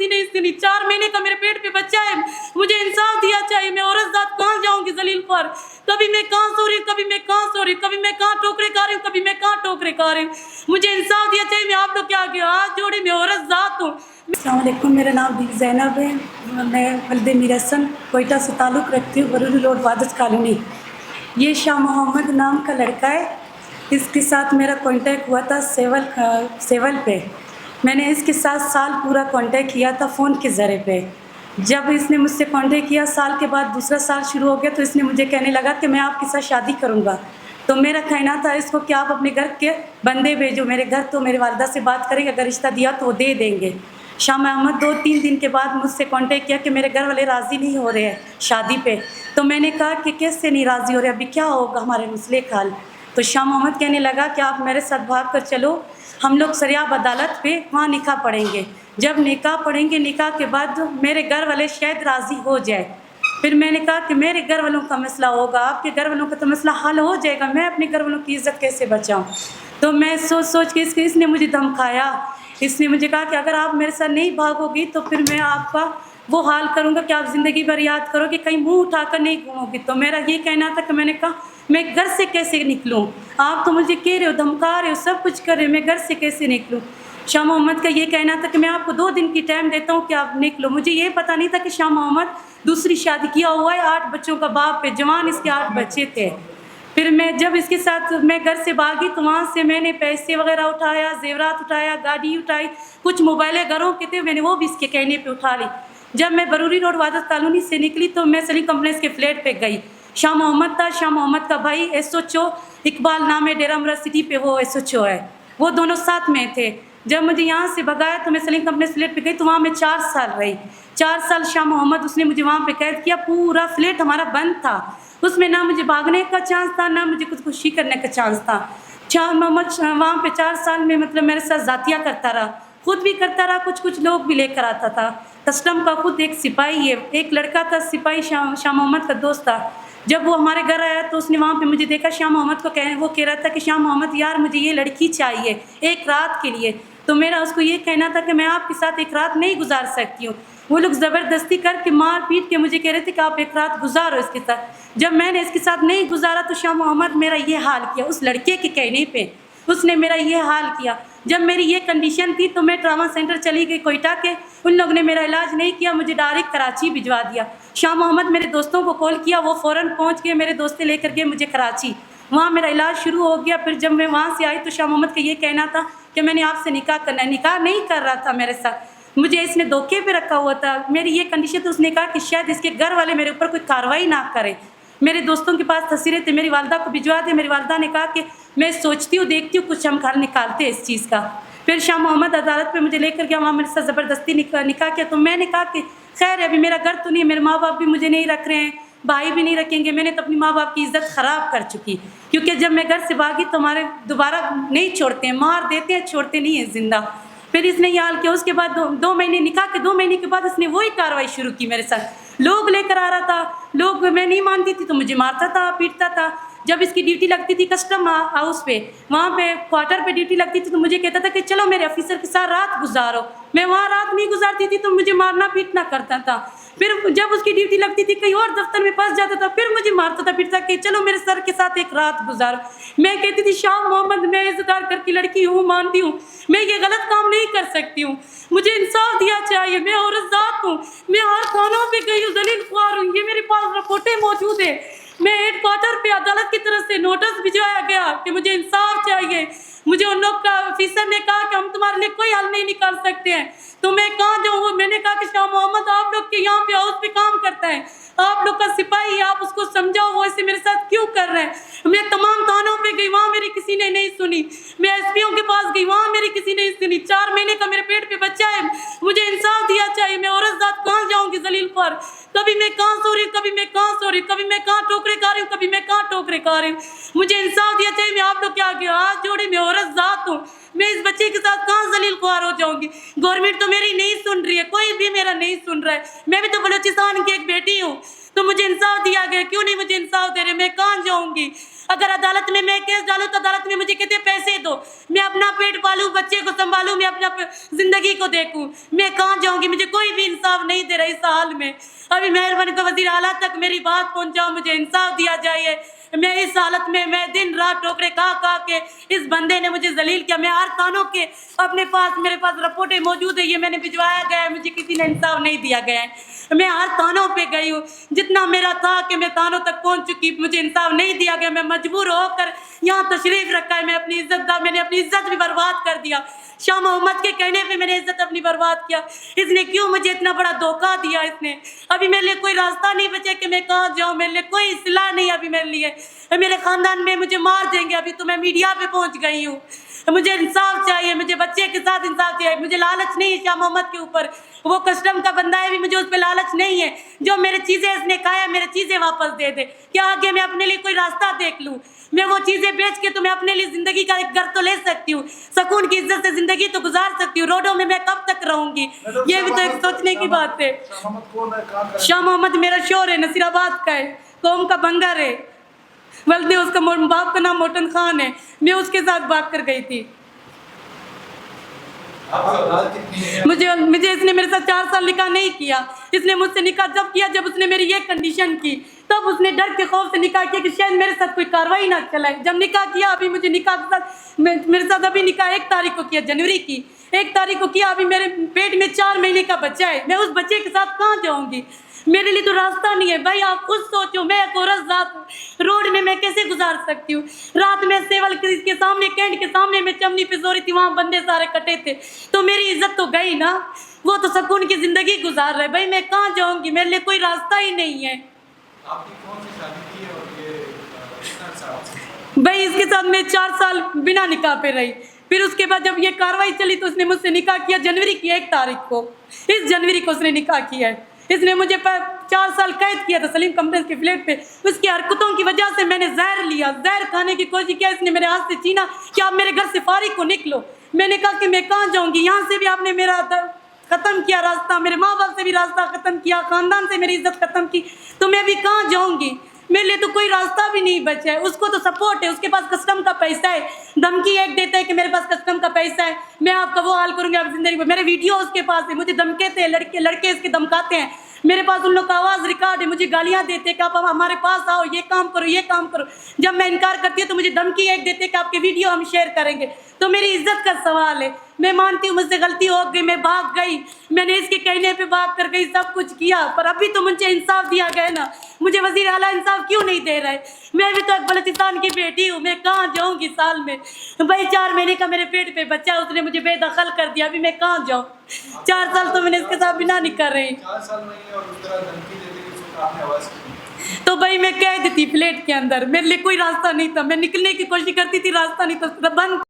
नहीं सुनी। 4 महीने का मेरे पेट पे बच्चा है, मुझे इंसाफ दिया चाहिए। मैं औरत जात कहाँ जाऊंगी जलील पर? कभी मैं कहाँ सो रही हूँ, कभी मैं कहाँ सो रही हूँ, कभी मैं कहाँ टोकरे खा रही हूँ, कभी मैं कहाँ टोकरे खा रही हूँ। मुझे इंसाफ दिया चाहिए। मैं आप लोग के आगे हाथ जोड़ी, मैं औरत जात हूँ। अस्सलाम वालेकुम, मेरा नाम भी ज़ैनब है। मैं वल्द मीर हसन कोयटा से ताल्लुक़ रखती हूँ, बरूरी रोड वादस कॉलोनी। ये शाह मोहम्मद नाम का लड़का है। इसके साथ मेरा कांटेक्ट हुआ था सेवल पे। मैंने इसके साथ साल पूरा कांटेक्ट किया था फ़ोन के ज़रिए पे। जब इसने मुझसे कांटेक्ट किया, साल के बाद दूसरा साल शुरू हो गया, तो इसने मुझे कहने लगा कि मैं आपके साथ शादी करूँगा। तो मेरा कहना था इसको कि आप अपने घर के बंदे भेजो मेरे घर, तो मेरी वालिदा से बात करेंगे, अगर रिश्ता दिया तो वो दे देंगे। शाह मोहम्मद 2-3 दिन के बाद मुझसे कांटेक्ट किया कि मेरे घर वाले राज़ी नहीं हो रहे हैं शादी पे। तो मैंने कहा कि कैसे नहीं राज़ी हो रहे, अभी क्या होगा हमारे मसले का हल? तो शाह मोहम्मद कहने लगा कि आप मेरे साथ भाग कर चलो, हम लोग सरियाब अदालत पे वहाँ निकाह पढ़ेंगे। जब निकाह पढ़ेंगे, निकाह के बाद मेरे घर वाले शायद राज़ी हो जाए। फिर मैंने कहा कि मेरे घर वालों का मसला होगा, आपके घर वालों का तो मसला हल हो जाएगा, मैं अपने घर वालों की इज़्ज़त कैसे बचाऊँ? तो मैं सोच के इसने मुझे धमकाया। इसने मुझे कहा कि अगर आप मेरे साथ नहीं भागोगी तो फिर मैं आपका वो हाल करूँगा कि आप ज़िंदगी भर याद करोगे, कहीं मुँह उठाकर नहीं घूमोगी। तो मेरा ये कहना था कि मैंने कहा मैं घर से कैसे निकलूँ? आप तो मुझे कह रहे हो, धमका रहे हो, सब कुछ कर रहे हो, मैं घर से कैसे निकलूँ? शाह मोहम्मद का ये कहना था कि मैं आपको 2 दिन की टाइम देता हूँ कि आप निकलो। मुझे ये पता नहीं था कि शाह मोहम्मद दूसरी शादी किया हुआ है, 8 बच्चों का बाप है, जवान इसके 8 बच्चे थे। फिर मैं जब इसके साथ मैं घर से भागी तो वहाँ से मैंने पैसे वगैरह उठाया, जेवरात उठाया, गाड़ी उठाई, कुछ मोबाइलें घरों के थे, मैंने वो भी इसके कहने पे उठा ली। जब मैं बरूरी रोड वादस कॉलोनी से निकली तो मैं सलीम कम्प्लेक्स के फ्लैट पे गई। शाह मोहम्मद था, शाह मोहम्मद का भाई SHO इकबाल नाम है, डेरा मुराद सिटी पे वो SHO है, वो दोनों साथ में थे। जब मुझे यहाँ से भगाया तो मैं सलीम कम्प्लेक्स फ्लैट पे गई तो वहाँ मैं 4 साल रही। 4 साल शाह मोहम्मद उसने मुझे वहाँ पे कैद किया। पूरा फ्लैट हमारा बंद था, उसमें ना मुझे भागने का चांस था, ना मुझे खुदकुशी करने का चांस था। शाह मोहम्मद वहाँ पे 4 साल में मतलब मेरे साथ ज़ातिया करता रहा, खुद भी करता रहा, कुछ लोग भी लेकर आता था। कस्टम का खुद एक सिपाही है, एक लड़का था सिपाही शाह मोहम्मद का दोस्त था। जब वो हमारे घर आया तो उसने वहाँ पे मुझे देखा, शाह मोहम्मद को वो कह रहा था कि शाह मोहम्मद यार मुझे ये लड़की चाहिए एक रात के लिए। तो मेरा उसको ये कहना था कि मैं आपके साथ एक रात नहीं गुजार सकती हूँ। वो लोग ज़बरदस्ती करके मार पीट के मुझे कह रहे थे कि आप एक रात गुजारो इसके साथ। जब मैंने इसके साथ नहीं गुजारा तो शाह मोहम्मद मेरा ये हाल किया, उस लड़के के कहने पे उसने मेरा ये हाल किया। जब मेरी ये कंडीशन थी तो मैं ट्रामा सेंटर चली गई कोयटा के, उन लोगों ने मेरा इलाज नहीं किया, मुझे डायरेक्ट कराची भिजवा दिया। शाह मोहम्मद मेरे दोस्तों को कॉल किया, वो फ़ौरन पहुँच गए, मेरे दोस्तें लेकर गए मुझे कराची, वहाँ मेरा इलाज शुरू हो गया। फिर जब मैं वहाँ से आई तो शाह मोहम्मद का ये कहना था कि मैंने आपसे निकाह करना है। निकाह नहीं कर रहा था मेरे साथ, मुझे इसने धोखे पे रखा हुआ था। मेरी ये कंडीशन तो उसने कहा कि शायद इसके घर वाले मेरे ऊपर कोई कार्रवाई ना करें। मेरे दोस्तों के पास तस्वीरें थे, मेरी वालदा को भिजवा दे। मेरी वालदा ने कहा कि मैं सोचती हूँ, देखती हूँ, कुछ हम हल निकालते हैं इस चीज़ का। फिर शाह मोहम्मद अदालत पे मुझे लेकर गया, वहाँ मेरे साथ ज़बरदस्ती निकाह किया। तो मैंने कहा कि खैर अभी मेरा घर तो नहीं है, मेरे माँ बाप भी मुझे नहीं रख रहे हैं, भाई भी नहीं रखेंगे, मैंने तो अपनी माँ बाप की इज़्ज़त ख़राब कर चुकी। क्योंकि जब मैं घर से भागी तो हमारे दोबारा नहीं छोड़ते हैं, मार देते हैं, छोड़ते नहीं हैं ज़िंदा। फिर इसने ये हाल किया। उसके बाद 2 महीने निकाह के 2 महीने के बाद इसने वही कार्रवाई शुरू की मेरे साथ। लोग लेकर आ रहा था, लोग मैं नहीं मानती थी तो मुझे मारता था, पीटता था। जब इसकी ड्यूटी लगती थी कस्टम हाउस पे, वहाँ पे क्वार्टर पे ड्यूटी लगती थी तो मुझे कहता था कि चलो मेरे ऑफिसर के साथ रात गुजारो। मैं वहाँ रात नहीं गुजारती थी तो मुझे मारना पीटना करता था। फिर जब उसकी ड्यूटी लगती थी कहीं और दफ्तर में फंस जाता था, फिर मुझे मारता था, पीटता कि चलो मेरे सर के साथ एक रात गुजारो। मैं कहती थी शाह मोहम्मद मैं इज़्ज़तदार घर की लड़की हूँ, मानती हूँ मैं ये गलत काम नहीं कर सकती हूँ, मुझे इंसाफ दिया चाहिए, मैं औरत ज़ात हूँ, मैं हर थानों पे गई हूँ, दलील ख्वार हूँ, ये मेरे पास रिपोर्टें मौजूद है। मैं हेडक्वार्टर पे अदालत की तरफ से नोटिस भिजवाया गया कि मुझे इंसाफ चाहिए। मुझे उन लोग का ऑफिसर ने कहा कि हम तुम्हारे लिए कोई हल नहीं निकाल सकते हैं, तो मैं कहाँ जाऊँ? मैंने कहा कि शाह मोहम्मद आप लोग के यहाँ पे हाउस पे काम करता है, आप लोग का सिपाही है, आप उसको समझाओ वो ऐसे मेरे साथ क्यों कर रहे हैं। मैं तमाम थानों पे गई, वहाँ मेरी किसी ने नहीं सुनी। मैं SPO के पास गई, वहाँ मेरी किसी ने नहीं सुनी। 4 महीने का मेरे पेट पे बच्चा है, मुझे इंसाफ दिया चाहिए। मैं औरत जात कहाँ जाऊँगी जलील पर? कभी मैं कहाँ सो रही हूँ, कभी मैं कहाँ सो रही हूँ, कभी मैं कहाँ टोकरे खा रही हूँ, कभी मैं कहाँ टोकरे खा रही हूँ। मुझे इंसाफ दिया चाहिए। मैं आप लोग के आगे हाथ जोड़ी, मैं औरत जात हूँ, मैं इस बच्चे के साथ कहाँ जलील ख्वार हो जाऊंगी? गवर्नमेंट तो मेरी नहीं सुन रही है, कोई भी मेरा नहीं सुन रहा है। मैं भी तो बलूचिस्तान की एक बेटी हूँ, तो मुझे इंसाफ दिया गया, क्यों नहीं मुझे इंसाफ दे रहे? मैं कहाँ जाऊंगी? अगर अदालत में मैं केस डालूं तो अदालत में मुझे कितने पैसे दो, मैं अपना पेट पालूं, बच्चे को संभालूं, मैं अपना जिंदगी को देखूं, मैं कहाँ जाऊंगी? मुझे कोई भी इंसाफ नहीं दे रहा इस हाल में। अभी मेहरबानी कर वजीर आला तक मेरी बात पहुंचाओ, मुझे इंसाफ दिया जाए। मैं इस हालत में, मैं दिन रात ठोकरे खा के, इस बंदे ने मुझे जलील किया। मैं हर थानों के अपने पास, मेरे पास रिपोर्टें मौजूद है, ये मैंने भिजवाया गया है, मुझे किसी ने इंसाफ नहीं दिया गया है। मैं हर थानों पे गई हूँ, जितना मेरा था कि मैं थानों तक पहुँच चुकी, मुझे इंसाफ नहीं दिया गया। मैं मजबूर होकर यहाँ तशरीफ रखा है। मैंने अपनी इज्जत भी बर्बाद कर दिया। शाह मोहम्मद के कहने पे मैंने इज्जत अपनी बर्बाद किया। इसने क्यों मुझे इतना बड़ा धोखा दिया? इसने अभी मेरे लिए कोई रास्ता नहीं बचा कि मैं कहाँ जाऊँ, मेरे लिए कोई सिला नहीं अभी मेरे लिए। मेरे खानदान में मुझे मार देंगे। अभी तो मैं मीडिया पे पहुँच गई हूँ। मुझे इंसाफ चाहिए, मुझे बच्चे के साथ इंसाफ चाहिए। मुझे लालच नहीं है शाह मोहम्मद के ऊपर, वो कस्टम का बंदा है भी, मुझे उस पर लालच नहीं है। जो मेरी चीज़ें इसने खाया, मेरी चीज़ें वापस दे दे। क्या आगे मैं अपने लिए कोई रास्ता देख लूँ? मैं वो चीज़ें बेच के तो मैं अपने लिए ज़िंदगी का एक घर तो ले सकती हूँ, सुकून की इज्जत से ज़िंदगी तो गुजार सकती हूँ। रोडों में मैं कब तक रहूँगी? ये भी तो एक सोचने की बात है। शाह मोहम्मद मेरा शोर है, नसीराबाद का है, कौम का बंगर है। बल्कि उसका बाप का नाम मोटन खान है। मैं उसके साथ भाग कर गई थी। मुझे इसने मेरे साथ 4 साल निकाह नहीं किया। इसने मुझसे निकाह जब किया जब उसने मेरी ये कंडीशन की, तब उसने डर के खौफ से निकाह किया कि शायद मेरे साथ कोई कार्रवाई ना चलाए। जब निकाह किया, अभी मुझे निकाह के साथ मेरे साथ अभी निकाह 1 तारीख को किया, जनवरी की 1 तारीख को किया। अभी मेरे पेट में 4 महीने का बच्चा है। मैं उस बच्चे के साथ कहाँ जाऊँगी? मेरे लिए तो रास्ता नहीं है भाई। आप खुद सोचो, मैं एक औरत रात रोड में मैं कैसे गुजार सकती हूँ? रात में सेवल के सामने, कैंट के सामने मैं चमनी पे सो रही थी, वहाँ बंदे सारे कटे थे, तो मेरी इज्जत तो गई ना। वो तो सुकून की जिंदगी गुजार रहे। भाई मैं कहाँ जाऊँगी? मेरे लिए कोई रास्ता ही नहीं है। आपकी कौन सी शादी की है और ये कितना साल? भाई इसके साथ मैं 4 साल बिना निकाह पे रही। फिर उसके बाद जब ये कार्रवाई चली तो उसने मुझसे निकाह किया जनवरी की 1 तारीख को। इस जनवरी को उसने निकाह किया है। इसने मुझे 4 साल कैद किया था सलीम कंपनी के फ्लैट पे। उसकी हरकतों की वजह से मैंने जहर लिया, जहर खाने की कोशिश किया। इसने मेरे हाथ से छीना कि आप मेरे घर से फारिग को निकलो। मैंने कहा कि मैं कहाँ जाऊँगी? यहाँ से भी आपने मेरा ख़त्म किया रास्ता, मेरे माँ बाप से भी रास्ता ख़त्म किया, ख़ानदान से मेरी इज्जत ख़त्म की, तो मैं भी कहाँ जाऊँगी? मेरे लिए तो कोई रास्ता भी नहीं बचा है। उसको तो सपोर्ट है, उसके पास कस्टम का पैसा है। धमकी एक देता है कि मेरे पास कस्टम का पैसा है, मैं आपका वो हाल करूँगी आप जिंदगी में। मेरे वीडियो उसके पास है, मुझे धमकाते हैं, लड़के इसके धमकाते हैं। मेरे पास उन लोग का आवाज़ रिकॉर्ड है, मुझे गालियाँ देते हैं कि आप हमारे पास आओ, ये काम करो, ये काम करो। जब मैं इनकार करती हूँ तो मुझे धमकी एक देते हैं कि आपके वीडियो हम शेयर करेंगे। तो मेरी इज्जत का सवाल है। मैं मानती हूँ मुझसे गलती हो गई, मैं भाग गई, मैंने इसके कहने पे भाग कर गई, सब कुछ किया, पर अभी तो मुझे इंसाफ दिया गया ना। मुझे वज़ीर आला इंसाफ क्यों नहीं दे रहे? मैं भी तो एक बलूचिस्तान की बेटी हूँ, मैं कहाँ जाऊँगी साल में? भाई 4 महीने का मेरे पेट पे बच्चा, उसने मुझे बेदखल कर दिया, अभी मैं कहाँ जाऊँ? 4 साल तो मैंने इसके साथ बिना नहीं कर रही। 4 साल नहीं और उस तरह धमकी देते कि उसको आपने आवाज़ की। तो भाई मैं कैद थी फ्लैट के अंदर, मेरे लिए कोई रास्ता नहीं था। मैं निकलने की कोशिश करती थी, रास्ता नहीं था, बंद।